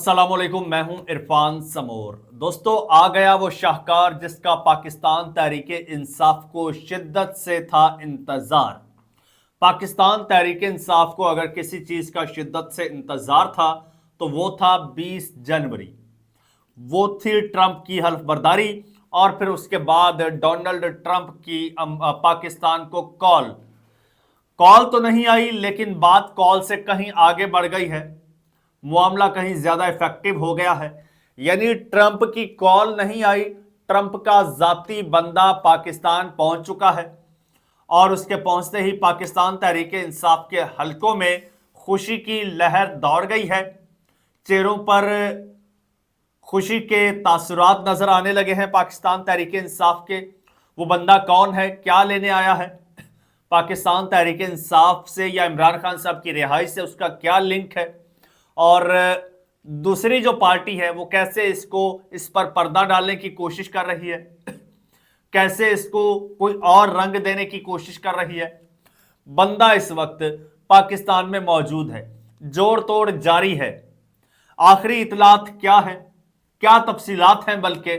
अस्सलामुअलैकुम, मैं हूं इरफान समोर। दोस्तों, आ गया वो शाहकार जिसका पाकिस्तान तहरीक इंसाफ को शिद्दत से था इंतजार। पाकिस्तान तहरीक इंसाफ को अगर किसी चीज का शिद्दत से इंतजार था तो वो था 20 जनवरी। वो थी ट्रंप की हल्फ बर्दारी और फिर उसके बाद डोनाल्ड ट्रंप की पाकिस्तान को कॉल कॉल तो नहीं आई, लेकिन बात कॉल से कहीं आगे बढ़ गई है। मामला कहीं ज्यादा इफेक्टिव हो गया है। यानी ट्रंप की कॉल नहीं आई, ट्रंप का जाती बंदा पाकिस्तान पहुंच चुका है और उसके पहुंचते ही पाकिस्तान तहरीक इंसाफ के हलकों में खुशी की लहर दौड़ गई है। चेहरों पर खुशी के तासुरात नजर आने लगे हैं पाकिस्तान तहरीक इंसाफ के। वो बंदा कौन है, क्या लेने आया है पाकिस्तान तहरीक इंसाफ से, या इमरान खान साहब की रिहाई से उसका क्या लिंक है, और दूसरी जो पार्टी है वो कैसे इस पर पर्दा डालने की कोशिश कर रही है, कैसे इसको कोई और रंग देने की कोशिश कर रही है। बंदा इस वक्त पाकिस्तान में मौजूद है, जोड़ तोड़ जारी है। आखिरी इतलात क्या है, क्या तफसीलात हैं, बल्कि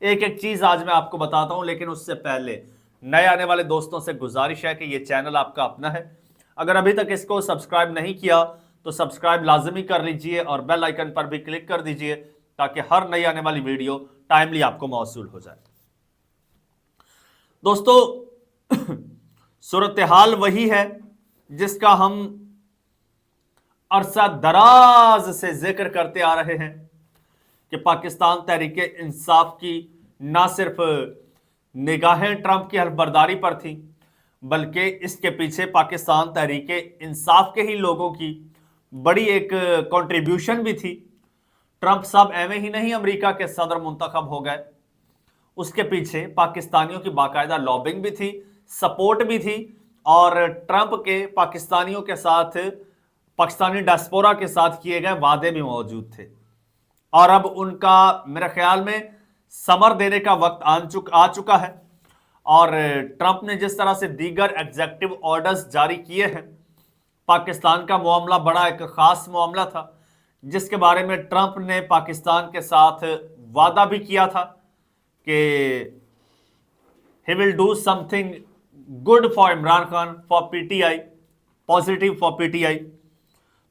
एक एक चीज आज मैं आपको बताता हूं। लेकिन उससे पहले नए आने वाले दोस्तों से गुजारिश है कि ये चैनल आपका अपना है। अगर अभी तक इसको सब्सक्राइब नहीं किया तो सब्सक्राइब लाजमी कर लीजिए और बेल आइकन पर भी क्लिक कर दीजिए ताकि हर नई आने वाली वीडियो टाइमली आपको मौसूल हो जाए। दोस्तों, सूरत हाल वही है जिसका हम अरसा दराज से जिक्र करते आ रहे हैं कि पाकिस्तान तहरीक इंसाफ की ना सिर्फ निगाहें ट्रंप की हल्फबर्दारी पर थी, बल्कि इसके पीछे पाकिस्तान तहरीक इंसाफ के ही लोगों की बड़ी एक कंट्रीब्यूशन भी थी। ट्रंप साहब एवं ही नहीं अमेरिका के सदर मुंतखब हो गए, उसके पीछे पाकिस्तानियों की बाकायदा लॉबिंग भी थी, सपोर्ट भी थी, और ट्रंप के पाकिस्तानियों के साथ, पाकिस्तानी डायस्पोरा के साथ किए गए वादे भी मौजूद थे। और अब उनका मेरे ख्याल में समर देने का वक्त आ चुका है। और ट्रंप ने जिस तरह से दीगर एग्जीक्यूटिव ऑर्डर्स जारी किए हैं, पाकिस्तान का मामला बड़ा एक खास मामला था जिसके बारे में ट्रंप ने पाकिस्तान के साथ वादा भी किया था कि he will do something good for Imran Khan, for PTI, positive for PTI.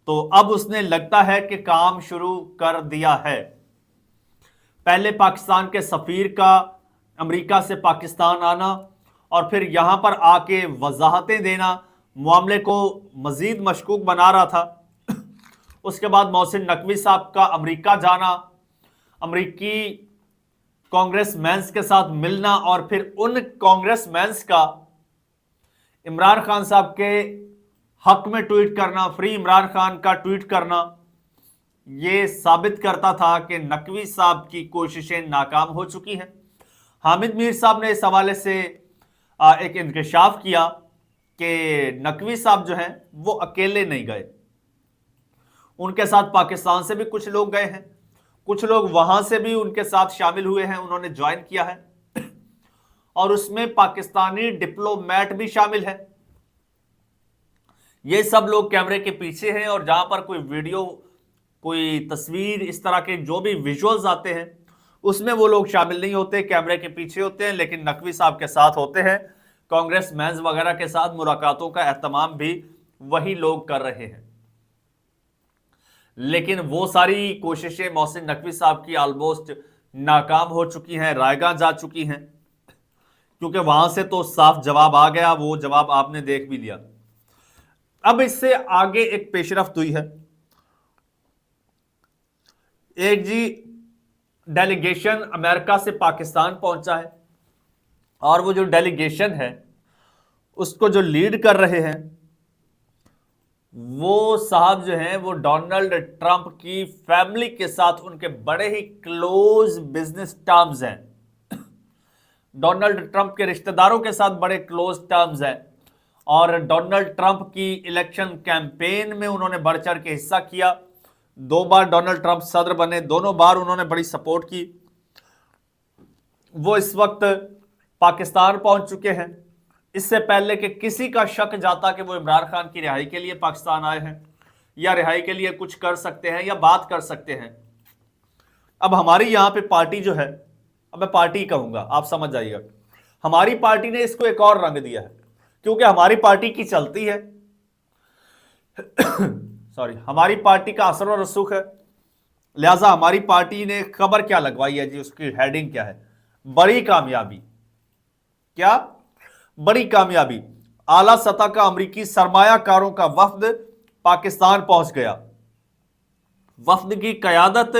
तो अब उसने लगता है कि काम शुरू कर दिया है। पहले पाकिस्तान के सफीर का अमेरिका से पाकिस्तान आना और फिर यहां पर आके वजाहतें देना मामले को मजीद मशकूक बना रहा था। उसके बाद मोहसिन नकवी साहब का अमेरिका जाना, अमेरिकी कांग्रेसमैन्स के साथ मिलना और फिर उन कांग्रेसमैन्स का इमरान खान साहब के हक में ट्वीट करना, फ्री इमरान खान का ट्वीट करना, ये साबित करता था कि नकवी साहब की कोशिशें नाकाम हो चुकी हैं। हामिद मीर साहब ने इस हवाले से एक इंकशाफ किया कि नकवी साहब जो हैं वो अकेले नहीं गए, उनके साथ पाकिस्तान से भी कुछ लोग गए हैं, कुछ लोग वहां से भी उनके साथ शामिल हुए हैं, उन्होंने ज्वाइन किया है, और उसमें पाकिस्तानी डिप्लोमेट भी शामिल है। ये सब लोग कैमरे के पीछे हैं और जहां पर कोई वीडियो, कोई तस्वीर, इस तरह के जो भी विजुअल्स आते हैं उसमें वो लोग शामिल नहीं होते, कैमरे के पीछे होते हैं, लेकिन नकवी साहब के साथ होते हैं। कांग्रेसमैन वगैरह के साथ मुलाकातों का एहतमाम भी वही लोग कर रहे हैं। लेकिन वो सारी कोशिशें मोहसिन नकवी साहब की ऑलमोस्ट नाकाम हो चुकी हैं, रायगा जा चुकी हैं, क्योंकि वहां से तो साफ जवाब आ गया, वो जवाब आपने देख भी लिया। अब इससे आगे एक पेशरफ्त हुई है। एक जी डेलीगेशन अमेरिका से पाकिस्तान पहुंचा है और वो जो डेलीगेशन है उसको जो लीड कर रहे हैं वो साहब जो हैं वो डोनाल्ड ट्रंप की फैमिली के साथ उनके बड़े ही क्लोज बिजनेस टर्म्स हैं। डोनाल्ड ट्रंप के रिश्तेदारों के साथ बड़े क्लोज टर्म्स हैं और डोनाल्ड ट्रंप की इलेक्शन कैंपेन में उन्होंने बढ़ चढ़ के हिस्सा किया। 2 बार डोनाल्ड ट्रंप सदर बने, दोनों बार उन्होंने बड़ी सपोर्ट की। वो इस वक्त पाकिस्तान पहुंच चुके हैं। इससे पहले कि किसी का शक जाता कि वो इमरान खान की रिहाई के लिए पाकिस्तान आए हैं या रिहाई के लिए कुछ कर सकते हैं या बात कर सकते हैं, अब हमारी यहाँ पे पार्टी जो है, अब मैं पार्टी कहूंगा, आप समझ जाइएगा, हमारी पार्टी ने इसको एक और रंग दिया है, क्योंकि हमारी पार्टी की चलती है सॉरी, हमारी पार्टी का असर और रसूख है, लिहाजा हमारी पार्टी ने खबर क्या लगवाई है जी, उसकी हेडिंग क्या है, बड़ी कामयाबी। क्या बड़ी कामयाबी, आला सतह का अमेरिकी सरमायाकारों का वफ्द पाकिस्तान पहुंच गया। वफ्द की कयादत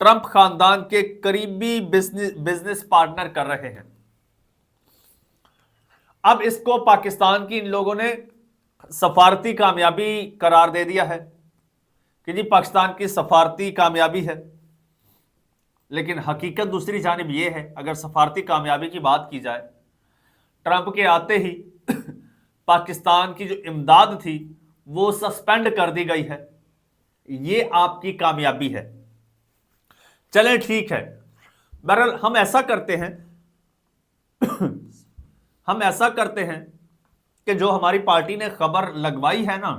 ट्रंप खानदान के करीबी बिजनेस पार्टनर कर रहे हैं। अब इसको पाकिस्तान की इन लोगों ने सफारती कामयाबी करार दे दिया है कि जी पाकिस्तान की सफारती कामयाबी है, लेकिन हकीकत दूसरी जानिब यह है, अगर सफारती कामयाबी की बात की जाए, ट्रंप के आते ही पाकिस्तान की जो इमदाद थी वो सस्पेंड कर दी गई है, ये आपकी कामयाबी है। चलें ठीक है, बहरहाल हम ऐसा करते हैं हम ऐसा करते हैं कि जो हमारी पार्टी ने खबर लगवाई है ना,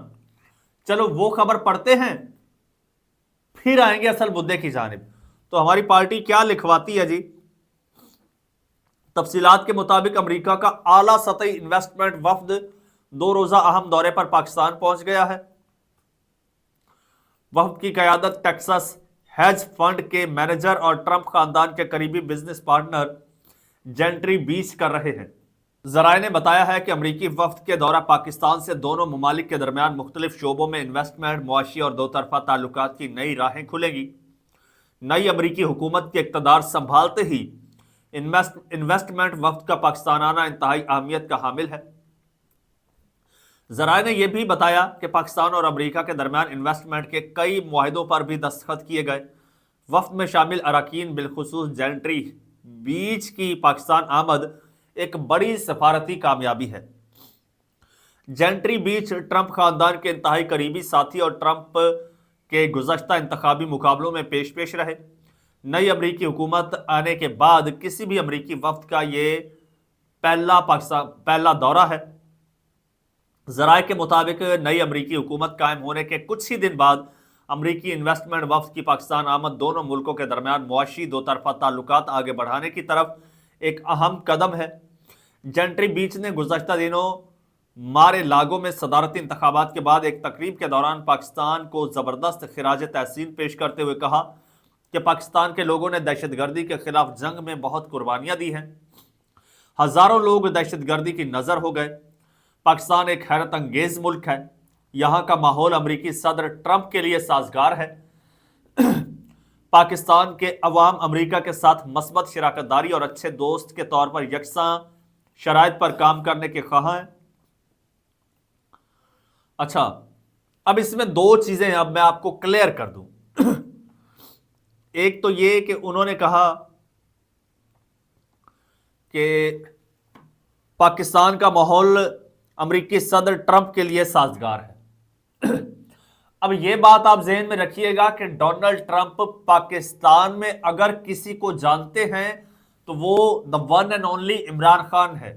चलो वो खबर पढ़ते हैं, फिर आएंगे असल मुद्दे की जानिब। तो हमारी पार्टी क्या लिखवाती है जी, तफसीलात के मुताबिक अमेरिका का आला सतही इन्वेस्टमेंट वफ्द 2 रोजा अहम दौरे पर पाकिस्तान पहुंच गया है। वफ्द की क़यादत टेक्सास हेज फंड के मैनेजर और ट्रंप खानदान के करीबी बिजनेस पार्टनर जेंट्री बीच कर रहे हैं। जराए ने बताया है कि अमरीकी वफ्द के दौरा पाकिस्तान से दोनों ममालिक के दरमियान मुख्तलिफ शोबों में इन्वेस्टमेंट, मुआशी और दो तरफा ताल्लुकात की नई राहें खुलेंगी। नई अमरीकी हुकूमत के इक़्तिदार संभालते ही इन्वेस्टमेंट वफ्द का पाकिस्तान आना इंतहाई अहमियत का हामिल है। जराए ने यह भी बताया कि पाकिस्तान और अमरीका के दरमियान इन्वेस्टमेंट के कई मुआहिदों पर भी दस्तखत किए गए। वफ्द में शामिल अरकान, बिलखुसूस जेंट्री बीच की पाकिस्तान आमद एक बड़ी सफारती कामयाबी है। जेंट्री बीच ट्रंप खानदान के इंतहाई करीबी साथी और ट्रंप के गुज़श्ता इंतखाबी मुकाबलों में पेश पेश रहे। नई अमरीकी हुकूमत आने के बाद किसी भी अमरीकी वफ्द का ये पहला दौरा है। ज़राए के मुताबिक नई अमरीकी हुकूमत कायम होने के कुछ ही दिन बाद अमरीकी इन्वेस्टमेंट वफ्द की पाकिस्तान आमद दोनों मुल्कों के दरमियान मुआशी दो तरफा ताल्लुकात आगे बढ़ाने की तरफ एक अहम कदम है। जेंट्री बीच ने गुज़श्ता दिनों मारे लागो में सदारती इंतखाबात के बाद एक तकरीब के दौरान पाकिस्तान को ज़बरदस्त खिराज तहसीन पेश करते हुए कहा कि पाकिस्तान के लोगों ने दहशतगर्दी के खिलाफ जंग में बहुत कुर्बानियाँ दी हैं। हज़ारों लोग दहशतगर्दी की नज़र हो गए। पाकिस्तान एक हैरत अंगेज़ मुल्क है। यहाँ का माहौल अमरीकी सदर ट्रंप के लिए साजगार है। पाकिस्तान के अवाम अमरीका के साथ मस्बत शराकतदारी और अच्छे दोस्त के तौर पर यकसां शराइत पर काम करने के ख्वाह हैं। अच्छा, अब इसमें दो चीजें अब मैं आपको क्लियर कर दूं। एक तो ये कि उन्होंने कहा कि पाकिस्तान का माहौल अमरीकी सदर ट्रंप के लिए साजगार है। अब यह बात आप ज़हन में रखिएगा कि डोनाल्ड ट्रंप पाकिस्तान में अगर किसी को जानते हैं तो वो the one and only Imran Khan है,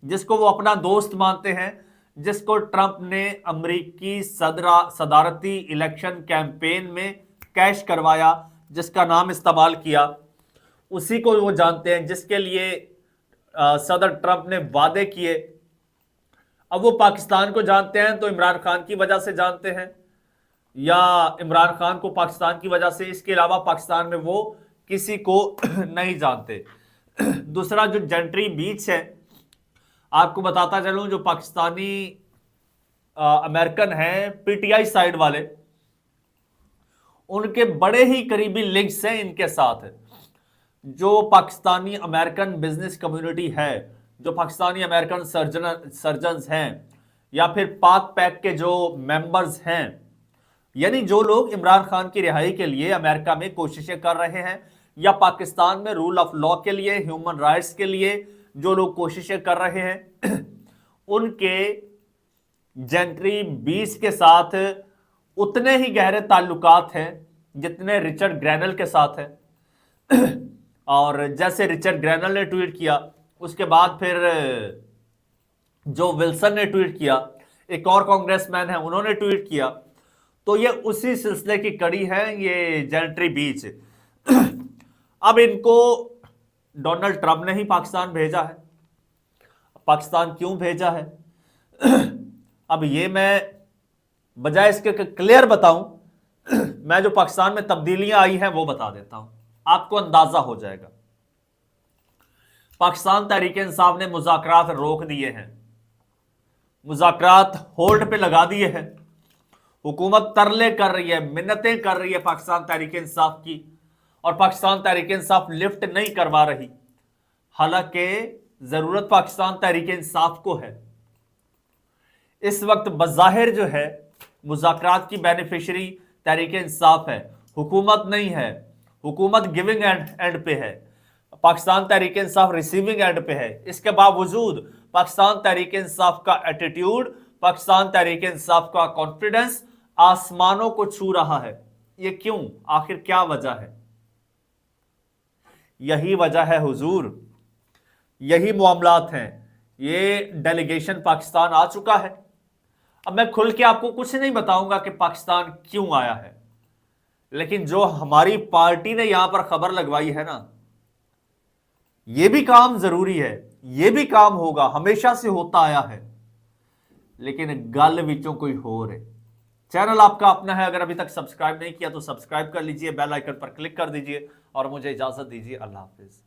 जिसको वो अपना दोस्त मानते हैं, जिसको ट्रंप ने अमरीकी सदारती इलेक्शन कैंपेन में कैश करवाया, जिसका नाम इस्तेमाल किया, उसी को वो जानते हैं, जिसके लिए सदर ट्रंप ने वादे किए। अब वो पाकिस्तान को जानते हैं तो इमरान खान की वजह से जानते हैं, या इमरान खान को पाकिस्तान की वजह से, इसके अलावा पाकिस्तान में वो किसी को नहीं जानते। दूसरा जो जेंट्री बीच है, आपको बताता चलूं, जो पाकिस्तानी अमेरिकन हैं पीटीआई साइड वाले, उनके बड़े ही करीबी लिंक्स हैं इनके साथ। जो पाकिस्तानी अमेरिकन बिजनेस कम्युनिटी है, जो पाकिस्तानी अमेरिकन सर्जन्स हैं, या फिर पाक पैक के जो मेंबर्स हैं, यानी जो लोग इमरान खान की रिहाई के लिए अमेरिका में कोशिशें कर रहे हैं, या पाकिस्तान में रूल ऑफ लॉ के लिए, ह्यूमन राइट्स के लिए जो लोग कोशिशें कर रहे हैं, उनके जेंट्री बीच के साथ उतने ही गहरे ताल्लुकात हैं जितने रिचर्ड ग्रैनल के साथ हैं। और जैसे रिचर्ड ग्रैनल ने ट्वीट किया, उसके बाद फिर जो विल्सन ने ट्वीट किया, एक और कांग्रेसमैन है, उन्होंने ट्वीट किया, तो ये उसी सिलसिले की कड़ी है ये जेंट्री बीच। अब इनको डोनाल्ड ट्रंप ने ही पाकिस्तान भेजा है। पाकिस्तान क्यों भेजा है? अब ये मैं बजाय इसके क्लियर बताऊं, मैं जो पाकिस्तान में तब्दीलियां आई हैं वो बता देता हूं, आपको अंदाजा हो जाएगा। पाकिस्तान तहरीक इंसाफ ने मुज़ाकरात रोक दिए हैं, मुज़ाकरात होल्ड पे लगा दिए हैं। हुकूमत तरले कर रही है, मिन्नतें कर रही है पाकिस्तान तहरीक इंसाफ की, और पाकिस्तान तहरीक इंसाफ लिफ्ट नहीं करवा रही। हालांकि जरूरत पाकिस्तान तहरीक इंसाफ को है। इस वक्त बज़ाहिर जो है मुज़ाकरात की बेनिफिशरी तहरीक इंसाफ है, हुकूमत नहीं है। हुकूमत गिविंग एंड पे है, पाकिस्तान तहरीक इंसाफ रिसीविंग एंड पे है। इसके बावजूद पाकिस्तान तहरीक इंसाफ का एटीट्यूड, पाकिस्तान तहरीक इंसाफ का कॉन्फिडेंस आसमानों को छू रहा है। ये क्यों? आखिर क्या वजह है? यही वजह है हुजूर, यही मामलात हैं। ये डेलीगेशन पाकिस्तान आ चुका है। अब मैं खुल के आपको कुछ नहीं बताऊंगा कि पाकिस्तान क्यों आया है, लेकिन जो हमारी पार्टी ने यहां पर खबर लगवाई है ना, यह भी काम जरूरी है, यह भी काम होगा, हमेशा से होता आया है, लेकिन गल विचों कोई हो रहे। चैनल आपका अपना है, अगर अभी तक सब्सक्राइब नहीं किया तो सब्सक्राइब कर लीजिए, बेल आइकन पर क्लिक कर दीजिए और मुझे इजाजत दीजिए। अल्लाह हाफिज।